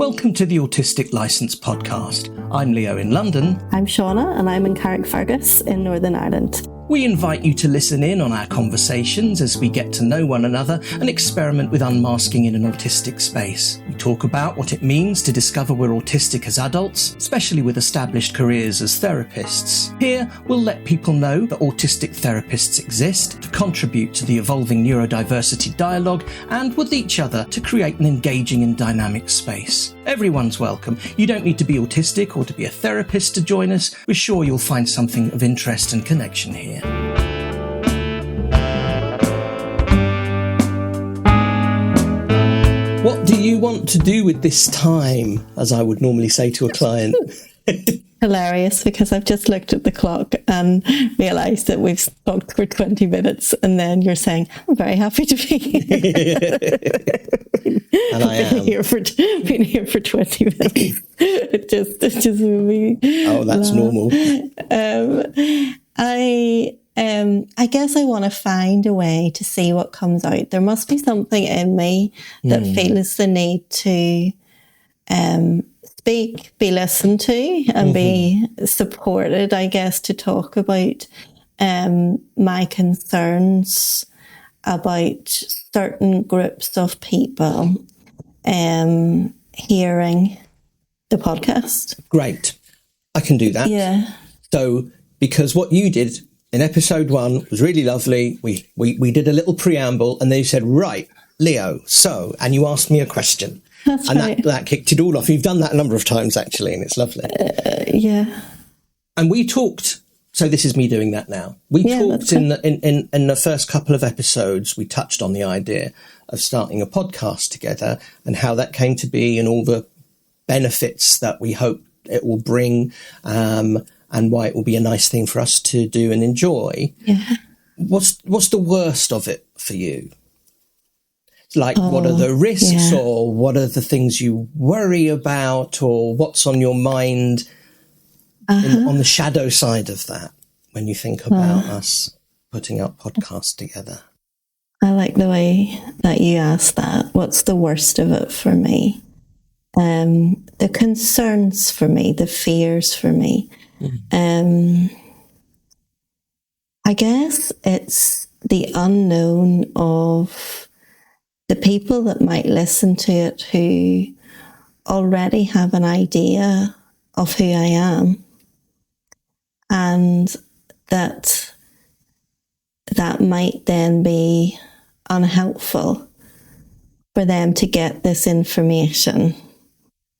Welcome to the Autistic Licence podcast. I'm Leo in London. I'm Shauna and I'm in Carrickfergus in Northern Ireland. We invite you to listen in on our conversations as we get to know one another and experiment with unmasking in an autistic space. We talk about what it means to discover we're autistic as adults, especially with established careers as therapists. Here, we'll let people know that autistic therapists exist to contribute to the evolving neurodiversity dialogue and with each other to create an engaging and dynamic space. Everyone's welcome. You don't need to be autistic or to be a therapist to join us. We're sure you'll find something of interest and connection here. What do you want to do with this time, as I would normally say to a client? Hilarious, because I've just looked at the clock and realised that we've talked for 20 minutes and then you're saying, I'm very happy to be here. And I am. Been here for 20 minutes. It just made me Oh, that's laugh. normal. I guess I want to find a way to see what comes out. There must be something in me that feels the need to speak, be listened to, and be supported, I guess, to talk about my concerns about certain groups of people hearing the podcast. Great. I can do that. Yeah. So, because what you did in episode 1 was really lovely. We did a little preamble and then you said, right, Leo, so, and you asked me a question. That's and right. that kicked it all off. You've done that a number of times, actually, and it's lovely. Yeah. And we talked, so this is me doing that now. We talked in the first couple of episodes, we touched on the idea of starting a podcast together and how that came to be and all the benefits that we hope it will bring, and why it will be a nice thing for us to do and enjoy. Yeah. What's the worst of it for you? Like, what are the risks, or what are the things you worry about, or what's on your mind on the shadow side of that when you think about us putting up podcasts together? I like the way that you asked that. What's the worst of it for me? The concerns for me, the fears for me. I guess it's the unknown of the people that might listen to it who already have an idea of who I am, and that might then be unhelpful for them to get this information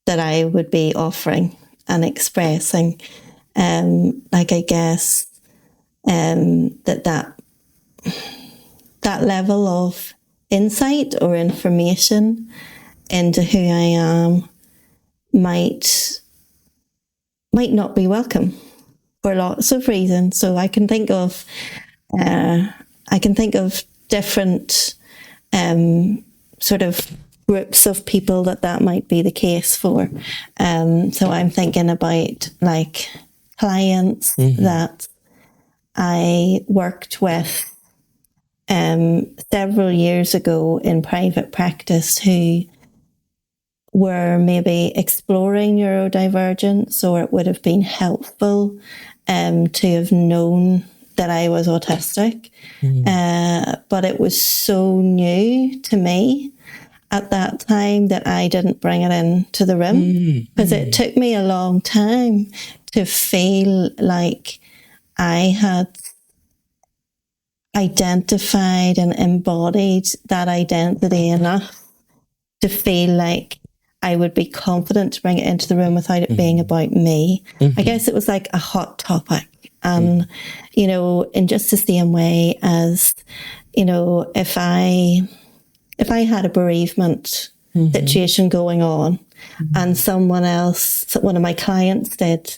that I would be offering and expressing. Like, I guess that level of insight or information into who I am might not be welcome for lots of reasons. So I can think of different sort of groups of people that might be the case for. So I'm thinking about like clients that I worked with several years ago in private practice who were maybe exploring neurodivergence, or it would have been helpful to have known that I was autistic. But it was so new to me at that time that I didn't bring it into the room, because it took me a long time to feel like I had identified and embodied that identity enough to feel like I would be confident to bring it into the room without it being about me. I guess it was like a hot topic. And, you know, in just the same way as, you know, if I had a bereavement situation going on and someone else, one of my clients did,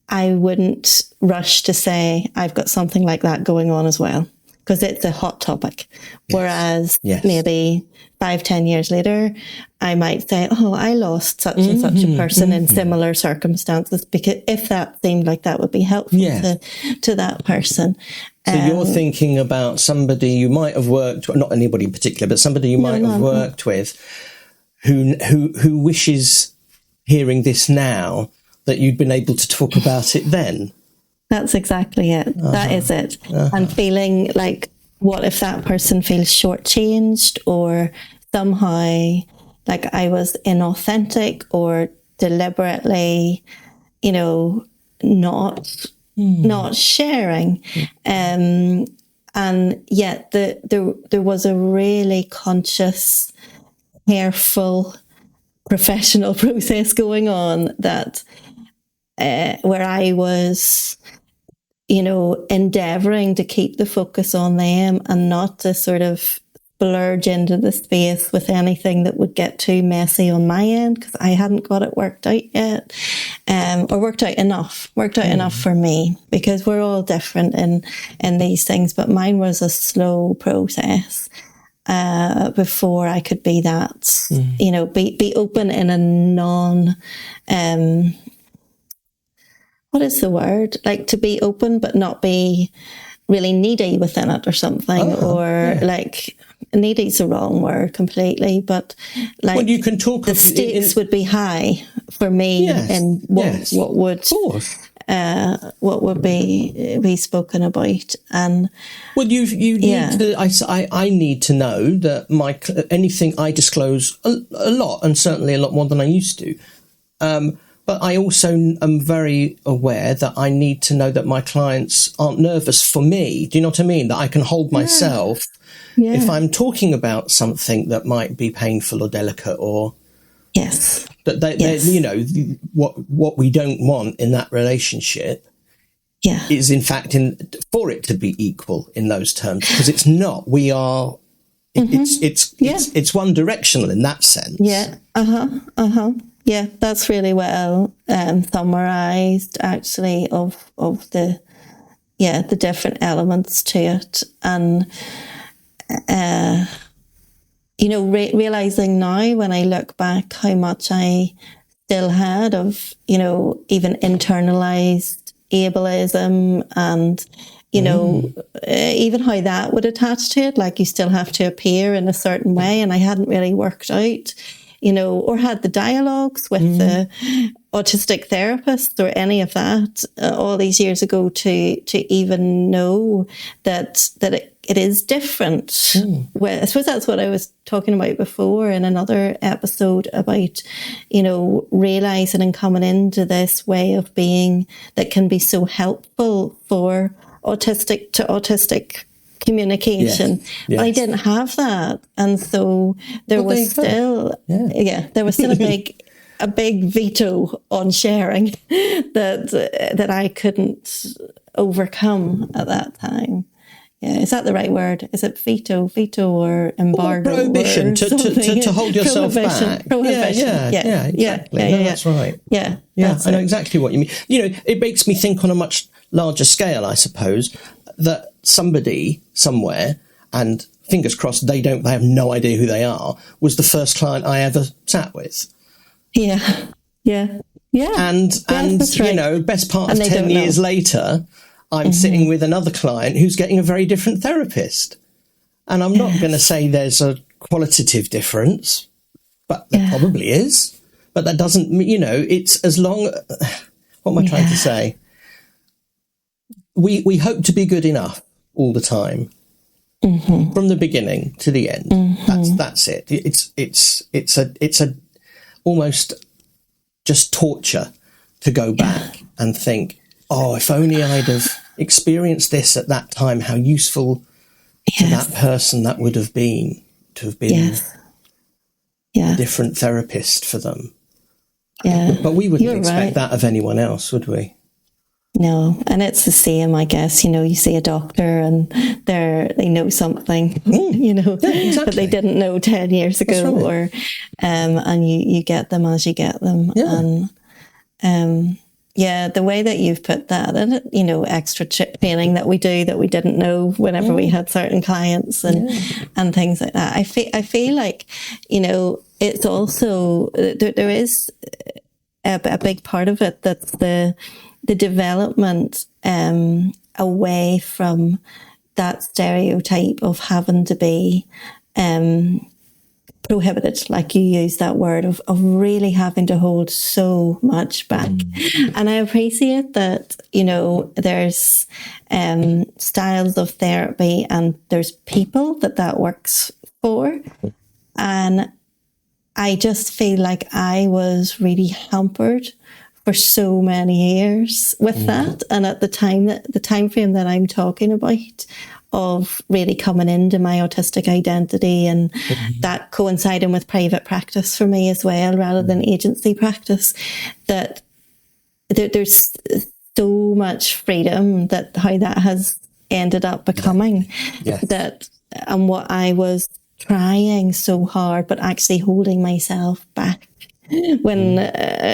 I wouldn't rush to say, I've got something like that going on as well, because it's a hot topic. Whereas maybe 5-10 years later, I might say, oh, I lost such and such a person in similar circumstances, because if that seemed like that would be helpful to that person. So you're thinking about somebody you might have worked with, not anybody in particular, but somebody you might have worked with who wishes hearing this now that you'd been able to talk about it then. That's exactly it. That is it. And feeling like, what if that person feels shortchanged, or somehow like I was inauthentic or deliberately, not sharing. And yet there was a really conscious, careful, professional process going on that where I was, endeavouring to keep the focus on them and not to sort of splurge into the space with anything that would get too messy on my end, because I hadn't got it worked out yet, or worked out enough for me, because we're all different in these things. But mine was a slow process before I could be that, be open in a non, what is the word? Like, to be open but not be really needy within it or something, like, needy's the wrong word completely, but like, well, you can talk the stakes would be high for me, and what would be spoken about. And well, you need to. I need to know that anything I disclose a lot, and certainly a lot more than I used to. But I also am very aware that I need to know that my clients aren't nervous for me. Do you know what I mean? That I can hold myself if I'm talking about something that might be painful or delicate, or that what we don't want in that relationship is in fact for it to be equal in those terms, because it's not. We are. It's one directional in that sense. Yeah, that's really well summarised, actually, of the different elements to it. And realising now, when I look back, how much I still had of even internalised ableism, and even how that would attach to it. Like, you still have to appear in a certain way, and I hadn't really worked out, or had the dialogues with the autistic therapist or any of that all these years ago to even know that it is different. Well, I suppose that's what I was talking about before in another episode about, realising and coming into this way of being that can be so helpful for autistic to autistic communication. Yes. I didn't have that, and so there was still a big veto on sharing that I couldn't overcome at that time. Yeah, is that the right word? Is it veto or embargo? Or prohibition, to hold yourself back. Prohibition. Exactly. That's right. Yeah, I know exactly what you mean. It makes me think on a much larger scale, I suppose, that somebody somewhere, and fingers crossed they have no idea who they are, was the first client I ever sat with. Yeah. And right. Best part of 10 years later, I'm sitting with another client who's getting a very different therapist. And I'm not going to say there's a qualitative difference, but there probably is. But that doesn't, it's as long, what am I trying to say? We hope to be good enough all the time, from the beginning to the end. That's it. It's a almost just torture to go back and think, oh, if only I'd have experienced this at that time, how useful to that person that would have been, to have been a different therapist for them. But we wouldn't expect that of anyone else, would we? No, and it's the same, I guess. You see a doctor and they know something, exactly. that they didn't know 10 years ago, right. or and you get them as you get them, and the way that you've put that, and extra training that we do that we didn't know whenever we had certain clients and things like that. I feel like it's also there is a big part of it that's the development away from that stereotype of having to be prohibited, like you use that word, of really having to hold so much back. And I appreciate that, you know, there's styles of therapy and there's people that works for. And I just feel like I was really hampered for so many years with that. And at the time frame that I'm talking about, of really coming into my autistic identity, and that coinciding with private practice for me as well, rather than agency practice, that there's so much freedom that how that has ended up becoming. That, and what I was trying so hard, but actually holding myself back when,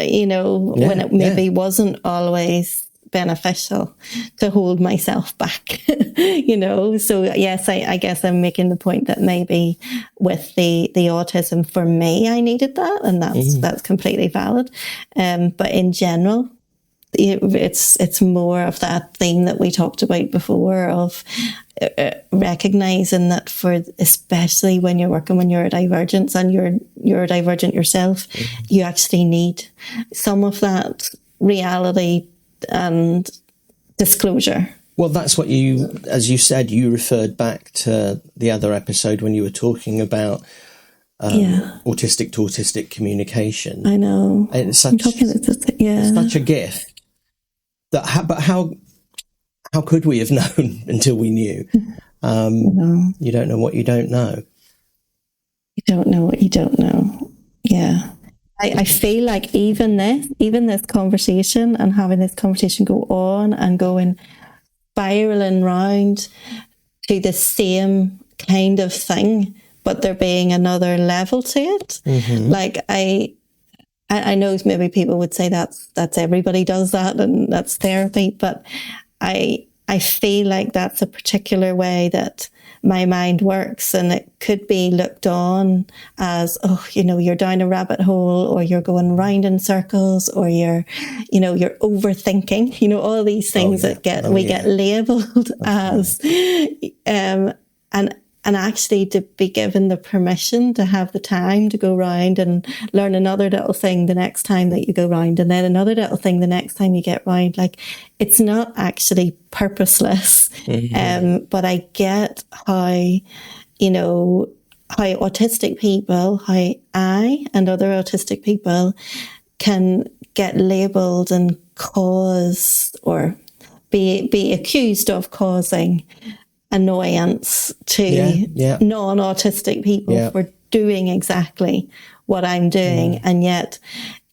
you know, when it maybe wasn't always beneficial to hold myself back, you know. So yes, I guess I'm making the point that maybe with the autism, for me, I needed that, and that's completely valid. But in general, it's more of that theme that we talked about before, of recognizing that, for especially when you're working with neurodivergence and you're divergent yourself, you actually need some of that reality and disclosure. Well, that's what you, as you said, you referred back to the other episode when you were talking about autistic to autistic communication. I know. It's such a gift. But how could we have known until we knew? You don't know what you don't know. You don't know what you don't know. Yeah. I feel like even this conversation, and having this conversation go on and going spiraling round to the same kind of thing, but there being another level to it. Like I know maybe people would say that's everybody does that and that's therapy, but I feel like that's a particular way that my mind works, and it could be looked on as, oh, you know, you're down a rabbit hole, or you're going round in circles, or you're overthinking, you know, all these things that get labelled as, and actually to be given the permission to have the time to go round and learn another little thing the next time that you go round, and then another little thing the next time you get round. Like, it's not actually purposeless. But I get how, you know, how autistic people, how I and other autistic people can get labelled and cause, or be accused of causing annoyance to non-autistic people for doing exactly what I'm doing. And yet,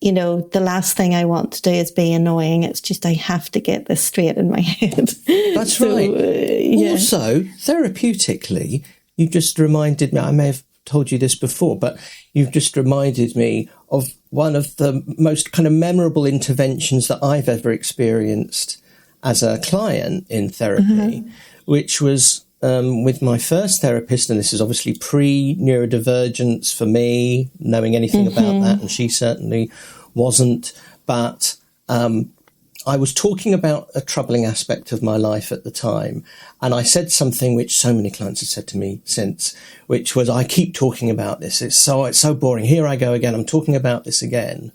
you know, the last thing I want to do is be annoying. It's just, I have to get this straight in my head. That's right. Also, therapeutically, you just reminded me, I may have told you this before, but you've just reminded me of one of the most kind of memorable interventions that I've ever experienced as a client in therapy, which was with my first therapist, and this is obviously pre-neurodivergence for me, knowing anything about that, and she certainly wasn't. But I was talking about a troubling aspect of my life at the time, and I said something which so many clients have said to me since, which was, I keep talking about this. It's so boring. Here I go again. I'm talking about this again.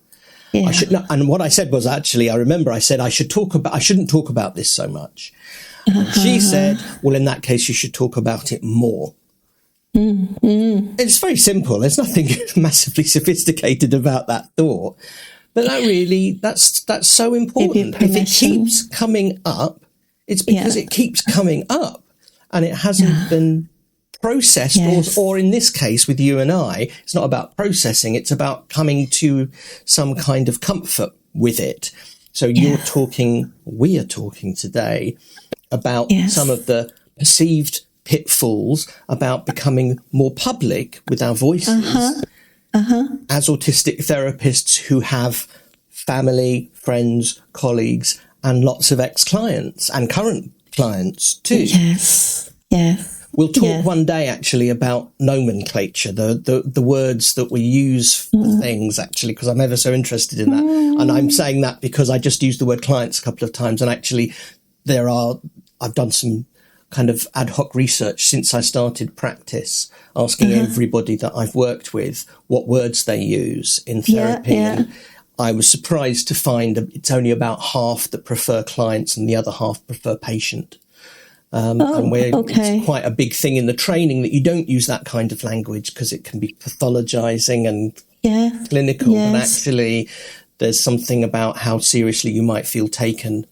Yeah. And what I said was, actually, I remember I said I shouldn't talk about this so much. She said, well, in that case, you should talk about it more. It's very simple. There's nothing massively sophisticated about that thought. But that's so important. If it keeps coming up, it's because it keeps coming up and it hasn't been processed, or in this case with you and I, it's not about processing, it's about coming to some kind of comfort with it. So we are talking today about some of the perceived pitfalls about becoming more public with our voices as autistic therapists who have family, friends, colleagues, and lots of ex-clients and current clients too. Yes. We'll talk one day actually about nomenclature, the words that we use for things, actually, because I'm ever so interested in that. And I'm saying that because I just used the word clients a couple of times, and actually I've done some kind of ad hoc research since I started practice, asking everybody that I've worked with what words they use in therapy. And I was surprised to find that it's only about half that prefer clients and the other half prefer patient. It's quite a big thing in the training that you don't use that kind of language because it can be pathologizing and clinical. And actually, there's something about how seriously you might feel taken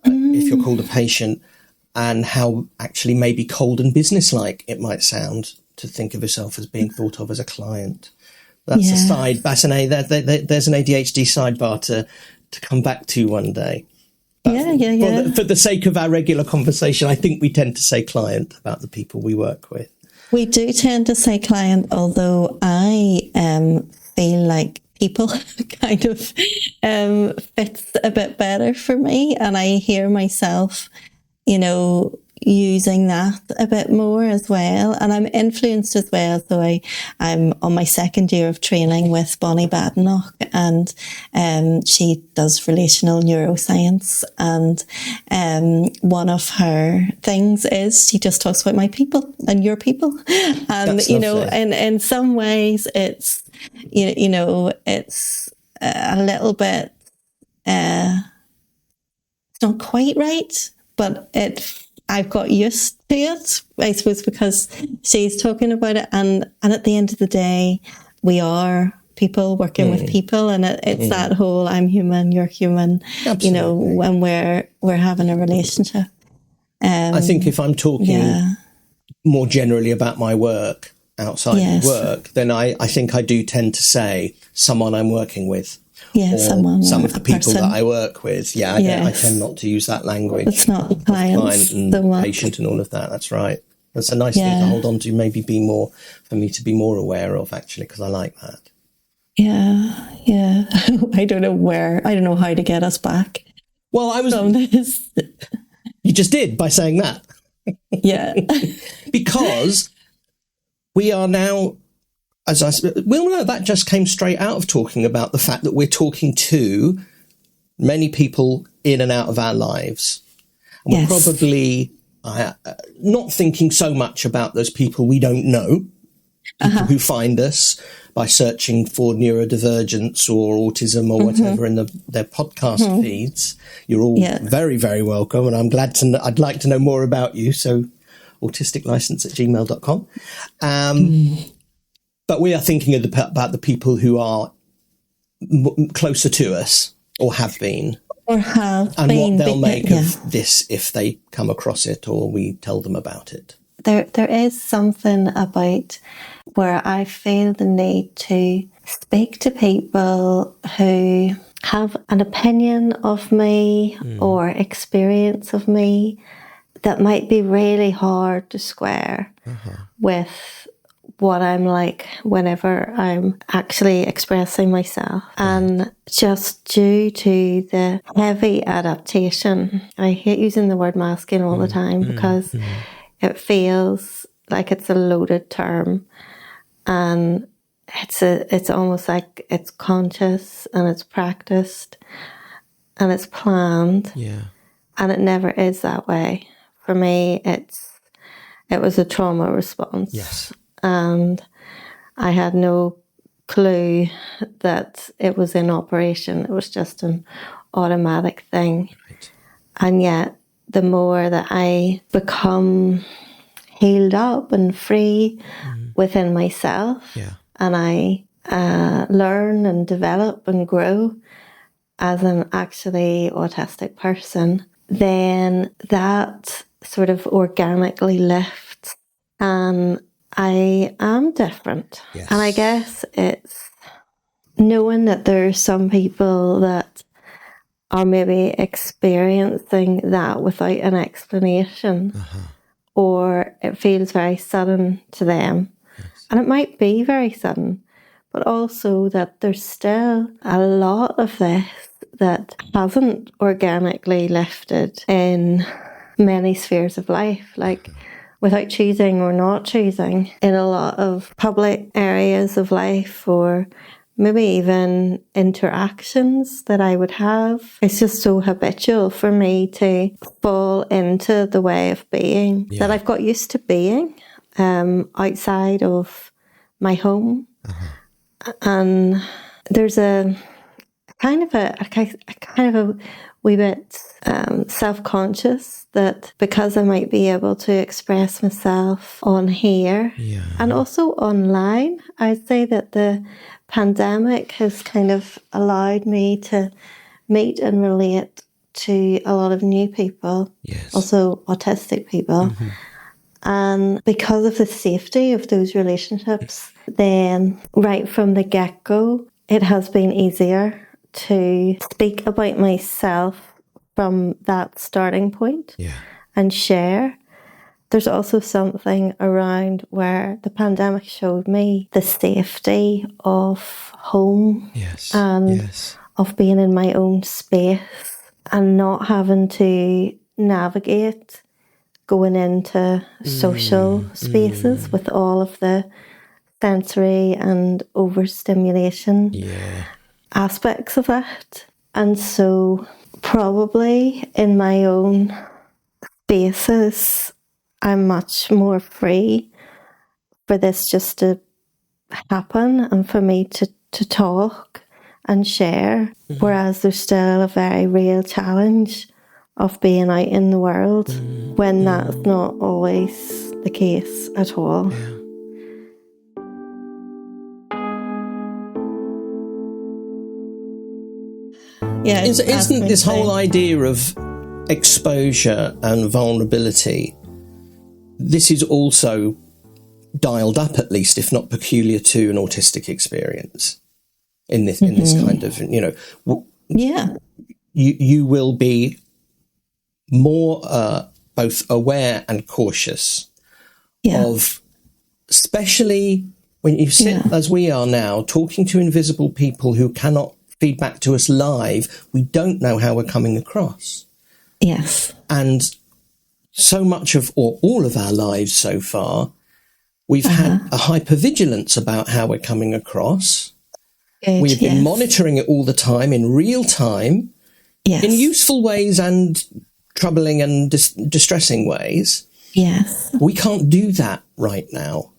if you're called a patient, and how actually maybe cold and businesslike it might sound to think of yourself as being thought of as a client. That's a side. There's an ADHD sidebar to come back to one day. For the sake of our regular conversation, I think we tend to say client about the people we work with. We do tend to say client, although I feel like people kind of fits a bit better for me. And I hear myself, using that a bit more as well. And I'm influenced as well. So I'm on my second year of training with Bonnie Badenoch, and she does relational neuroscience. And one of her things is she just talks about my people and your people. And, in some ways it's, it's a little bit, it's not quite right, but I've got used to it, I suppose, because she's talking about it. And at the end of the day, we are people working with people. And it's that whole, I'm human, you're human, when we're having a relationship. I think if I'm talking more generally about my work outside work, then I think I do tend to say someone I'm working with. Some of the people that I work with. I tend not to use that language. It's not the client and patient and all of that. That's right. That's a nice thing to hold on to, maybe for me to be more aware of, actually, because I like that. I don't know how to get us back. Well, you just did by saying that. Because we are now, as I said, that just came straight out of talking about the fact that we're talking to many people in and out of our lives. And we're probably not thinking so much about those people we don't know, people who find us by searching for neurodivergence or autism or whatever in their podcast feeds. You're all very, very welcome. And I'd like to know more about you. So autisticlicense@gmail.com. But we are thinking about the people who are closer to us or have been. Or have and been. And what they'll make of this if they come across it or we tell them about it. There is something about where I feel the need to speak to people who have an opinion of me or experience of me that might be really hard to square with what I'm like whenever I'm actually expressing myself. And just due to the heavy adaptation, I hate using the word masking all the time because it feels like it's a loaded term, and it's almost like it's conscious and it's practiced and it's planned. And it never is that way. For me, it was a trauma response. And I had no clue that it was in operation. It was just an automatic thing. And yet, the more that I become healed up and free within myself, and I learn and develop and grow as an actually autistic person, then that sort of organically lifts, and I am different. And I guess it's knowing that there are some people that are maybe experiencing that without an explanation, or it feels very sudden to them. And it might be very sudden, but also that there's still a lot of this that hasn't organically lifted in many spheres of life, like without choosing or not choosing, in a lot of public areas of life or maybe even interactions that I would have. It's just so habitual for me to fall into the way of being that I've got used to being outside of my home. And there's a kind of a wee bit self-conscious that because I might be able to express myself on here and also online, I'd say that the pandemic has kind of allowed me to meet and relate to a lot of new people, also autistic people. And because of the safety of those relationships, then right from the get-go, it has been easier to speak about myself from that starting point and share. There's also something around where the pandemic showed me the safety of home and of being in my own space and not having to navigate going into social spaces with all of the sensory and overstimulation aspects of that. And so probably in my own spaces, I'm much more free for this just to happen and for me to talk and share. Whereas there's still a very real challenge of being out in the world when that's not always the case at all. Isn't this whole idea of exposure and vulnerability, this is also dialed up, at least, if not peculiar to an autistic experience in this kind of, you will be more both aware and cautious of, especially when you sit as we are now talking to invisible people who cannot feed back to us live. We don't know how we're coming across. And so much of, or all of our lives so far, we've had a hypervigilance about how we're coming across. We've been monitoring it all the time, in real time, in useful ways and troubling and distressing ways. We can't do that right now.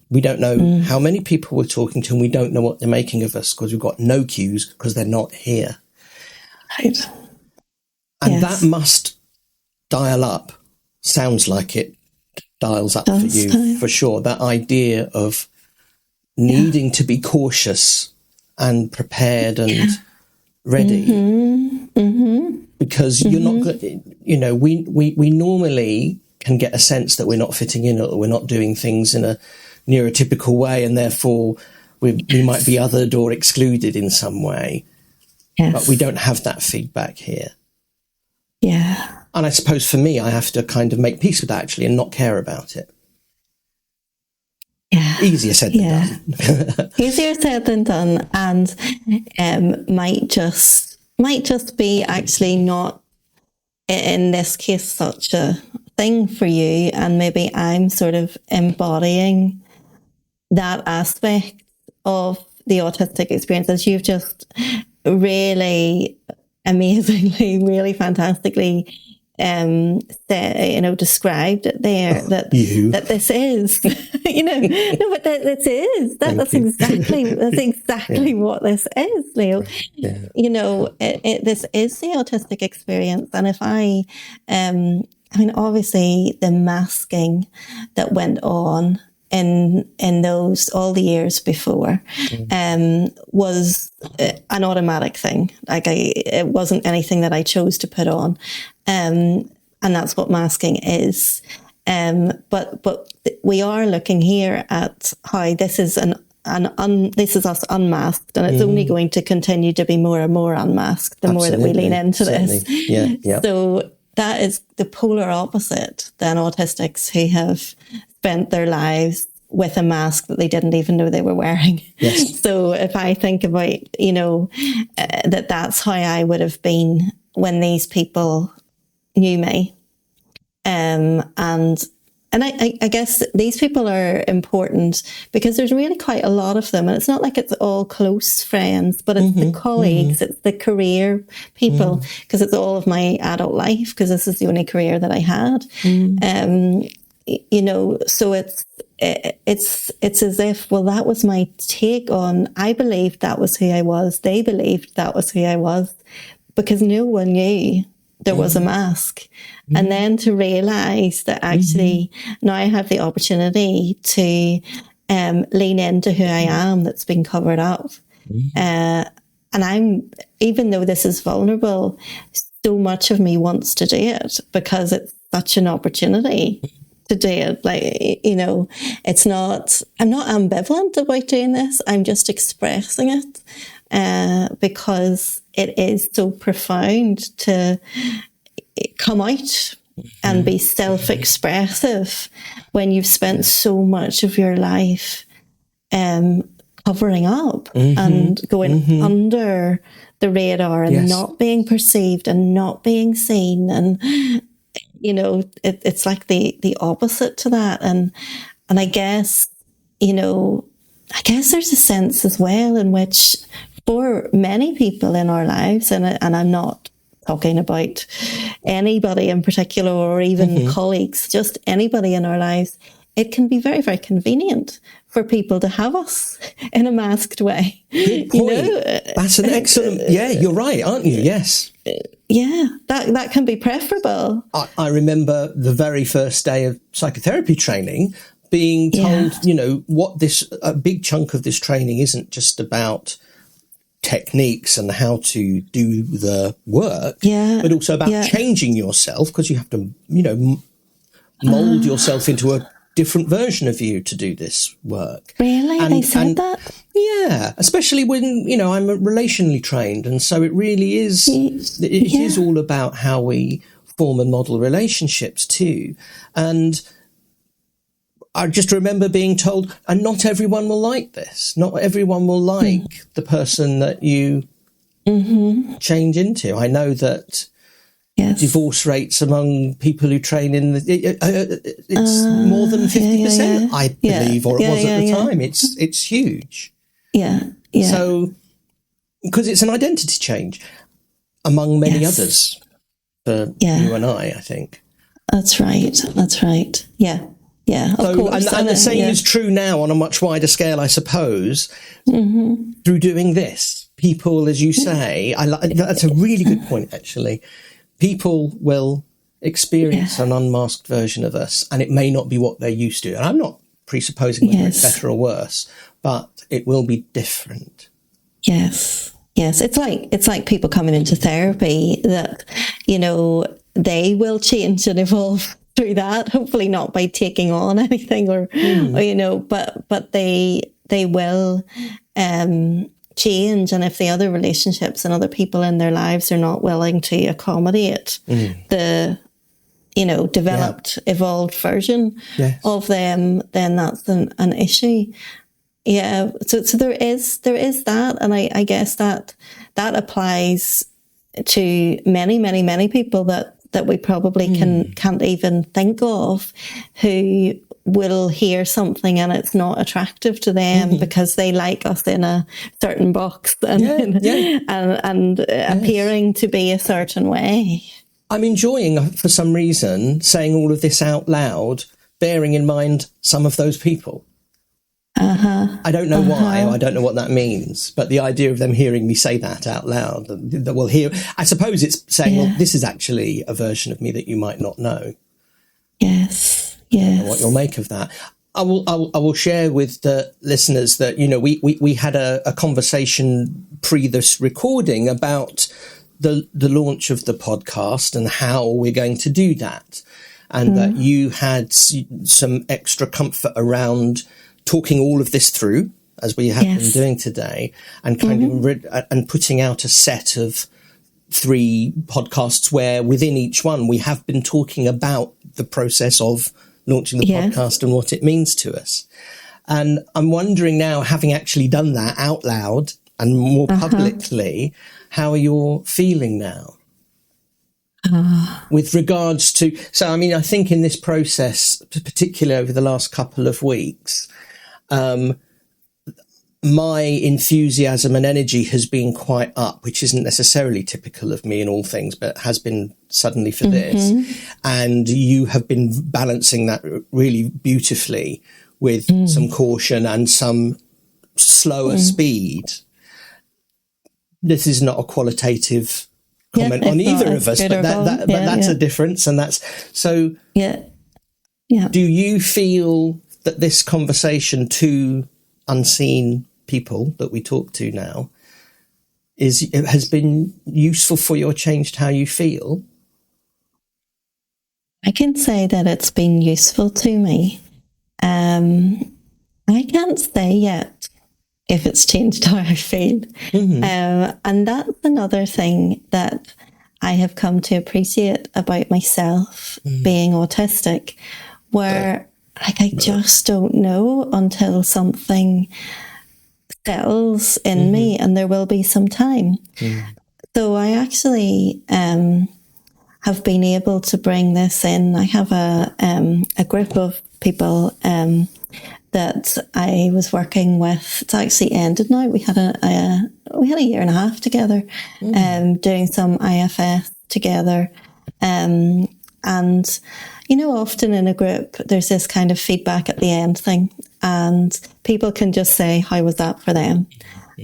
We don't know how many people we're talking to, and we don't know what they're making of us because we've got no cues because they're not here. And that must dial up. Sounds like it dials up for you, for sure. That idea of needing to be cautious and prepared and ready. Because you're not good, we normally can get a sense that we're not fitting in or we're not doing things in a neurotypical way, and therefore we might be othered or excluded in some way. But we don't have that feedback here. And I suppose for me, I have to kind of make peace with that, actually, and not care about it. Easier said than done. Easier said than done, and might just be actually not, in this case, such a thing for you, and maybe I'm sort of embodying that aspect of the autistic experience, as you've just really amazingly, really fantastically described it there, that this is, that's exactly what this is, Leo. This is the autistic experience. And if obviously the masking that went on in those all the years before was an automatic thing. It wasn't anything that I chose to put on, and that's what masking is. But we are looking here at how this is this is us unmasked, and it's only going to continue to be more and more unmasked the more that we lean into this. So that is the polar opposite than autistics who have spent their lives with a mask that they didn't even know they were wearing. So if I think about, that's how I would have been when these people knew me, and And I guess these people are important because there's really quite a lot of them. And it's not like it's all close friends, but it's the colleagues, it's the career people, because it's all of my adult life, because this is the only career that I had. You know, so it's as if, well, that was my take on, I believed that was who I was. They believed that was who I was, because no one knew there was a mask. And then to realise that actually now I have the opportunity to lean into who I am that's been covered up. And even though this is vulnerable, so much of me wants to do it because it's such an opportunity to do it. Like, you know, I'm not ambivalent about doing this. I'm just expressing it because it is so profound to come out and be self-expressive when you've spent so much of your life covering up and going under the radar and not being perceived and not being seen. And, you know, it's like the opposite to that. And I guess, you know, there's a sense as well in which for many people in our lives, and I'm not talking about anybody in particular or even colleagues, just anybody in our lives, it can be very, very convenient for people to have us in a masked way. Good point. You know? That's an excellent... Yeah, you're right, aren't you? Yes. Yeah, that can be preferable. I remember the very first day of psychotherapy training being told, you know, a big chunk of this training isn't just about techniques and how to do the work, but also about changing yourself, because you have to, you know, mold yourself into a different version of you to do this work. Really? They said that? Yeah, especially when, you know, I'm relationally trained, and so it really is, it is all about how we form and model relationships too. And I just remember being told, and not everyone will like this. Not everyone will like the person that you change into. I know that divorce rates among people who train in it's more than 50%, I believe, or it was at the time. It's huge. Yeah. So, because it's an identity change among many others for you and I think. That's right. Yeah. Yeah, of course. And the same is true now on a much wider scale, I suppose, through doing this. People, as you say, that's a really good point, actually. People will experience an unmasked version of us, and it may not be what they're used to. And I'm not presupposing whether it's better or worse, but it will be different. Yes. It's like people coming into therapy that, you know, they will change and evolve through that, hopefully not by taking on anything or you know, but they will change. And if the other relationships and other people in their lives are not willing to accommodate the, you know, developed, evolved version of them, then that's an issue. Yeah. So there is that. And I guess that applies to many people that we probably can't even think of, who will hear something and it's not attractive to them because they like us in a certain box and appearing to be a certain way. I'm enjoying, for some reason, saying all of this out loud, bearing in mind some of those people. I don't know why, or I don't know what that means, but the idea of them hearing me say that out loud, that will hear, I suppose it's saying, well, this is actually a version of me that you might not know. Yes. I don't know what you'll make of that. I will share with the listeners that, you know, we had a conversation pre this recording about the launch of the podcast and how we're going to do that, and that you had some extra comfort around talking all of this through, as we have been doing today, and kind of and putting out a set of 3 podcasts where within each one we have been talking about the process of launching the podcast and what it means to us. And I'm wondering now, having actually done that out loud and more publicly, how you're feeling now. with regards to, so I mean, I think in this process, particularly over the last couple of weeks, my enthusiasm and energy has been quite up, which isn't necessarily typical of me in all things, but has been suddenly for this. And you have been balancing that really beautifully with some caution and some slower speed. This is not a qualitative comment on either of us, but that's a difference. And that's so. Yeah. Do you feel that this conversation to unseen people that we talk to now has been useful for your changed how you feel? I can say that it's been useful to me. I can't say yet if it's changed how I feel. And that's another thing that I have come to appreciate about myself being autistic, where like I just don't know until something settles in me, and there will be some time. So I actually have been able to bring this in. I have a group of people that I was working with. It's actually ended now. We had a year and a half together, doing some IFS together, and you know, often in a group, there's this kind of feedback at the end thing, and people can just say, how was that for them?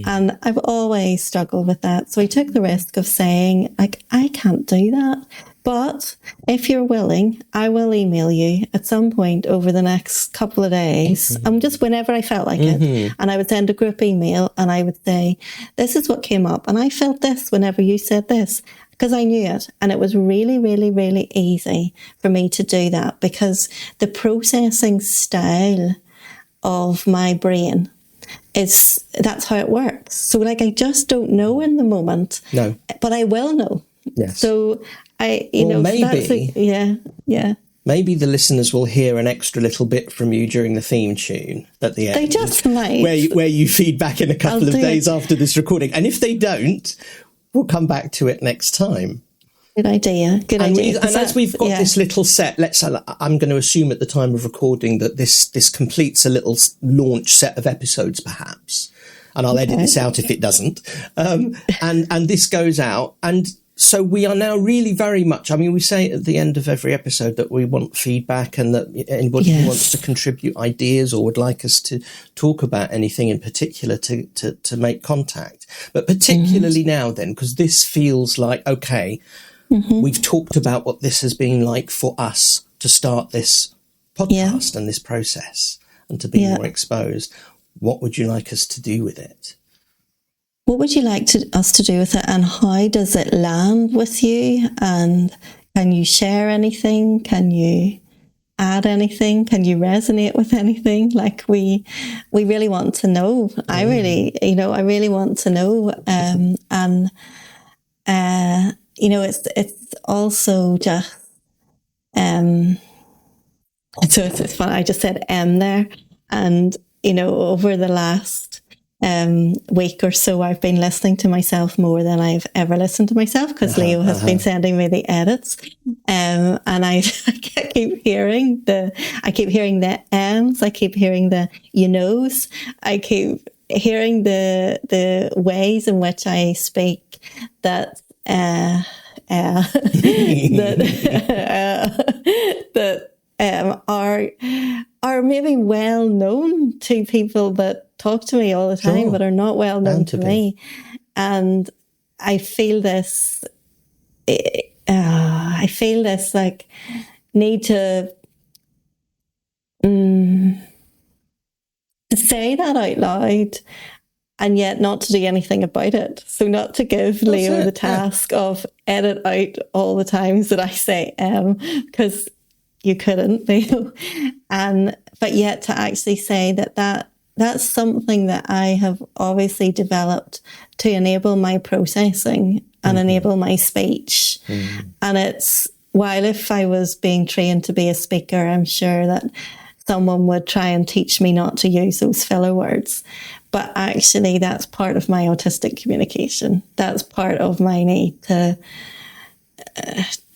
And I've always struggled with that. So I took the risk of saying, like, I can't do that. But if you're willing, I will email you at some point over the next couple of days. Just whenever I felt like it. And I would send a group email and I would say, this is what came up. And I felt this whenever you said this, because I knew it. And it was really, really, really easy for me to do that, because the processing style of my brain that's how it works. So like, I just don't know in the moment. No. But I will know. Yes. So maybe, maybe the listeners will hear an extra little bit from you during the theme tune at the end. They just might. Where you feed back in a couple of days after this recording. And if they don't, we'll come back to it next time. Good idea. And as we've got this little set, I'm going to assume at the time of recording that this completes a little launch set of episodes, perhaps. And I'll edit this out if it doesn't. And this goes out. And so we are now really very much, I mean, we say at the end of every episode that we want feedback, and that anybody who wants to contribute ideas or would like us to talk about anything in particular to make contact. But particularly now then, because this feels like, okay, we've talked about what this has been like for us to start this podcast and this process and to be more exposed. What would you like us to do with it? What would you like us to do with it, and how does it land with you? And can you share anything? Can you add anything? Can you resonate with anything? Like we really want to know. I really want to know. It's also just, so it's fun. I just said there, and over the last week or so, I've been listening to myself more than I've ever listened to myself, because Leo has been sending me the edits, and I keep hearing the M's, I keep hearing the I keep hearing the ways in which I speak that are maybe well known to people that talk to me all the time, but are not well known to me. And I feel this. Like need to say that out loud, and yet not to do anything about it. So not to give Leo the task of edit out all the times that I say because you couldn't, Leo. But yet to actually say that's something that I have obviously developed to enable my processing and enable my speech. And it's, while if I was being trained to be a speaker, I'm sure that someone would try and teach me not to use those filler words. But actually, that's part of my autistic communication. That's part of my need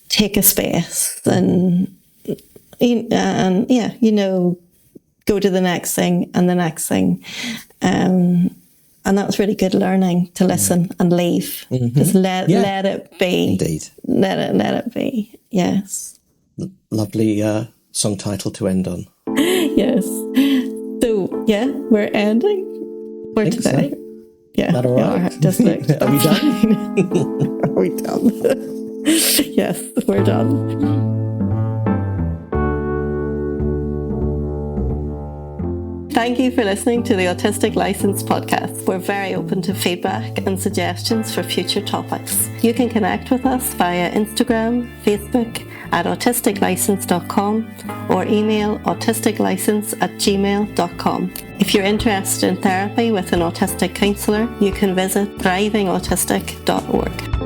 take a space and go to the next thing and the next thing. And that's really good learning, to listen and leave. Just let it be. Indeed. Let it be. Yes. Lovely song title to end on. Yes. So, yeah, we're ending for today. So. Yeah. That all right? Yeah, just like, Are we done? Are we done? Yes, we're done. Thank you for listening to the Autistic License podcast. We're very open to feedback and suggestions for future topics. You can connect with us via Instagram, Facebook, at autisticlicense.com or email autisticlicense@gmail.com. If you're interested in therapy with an autistic counsellor, you can visit thrivingautistic.org.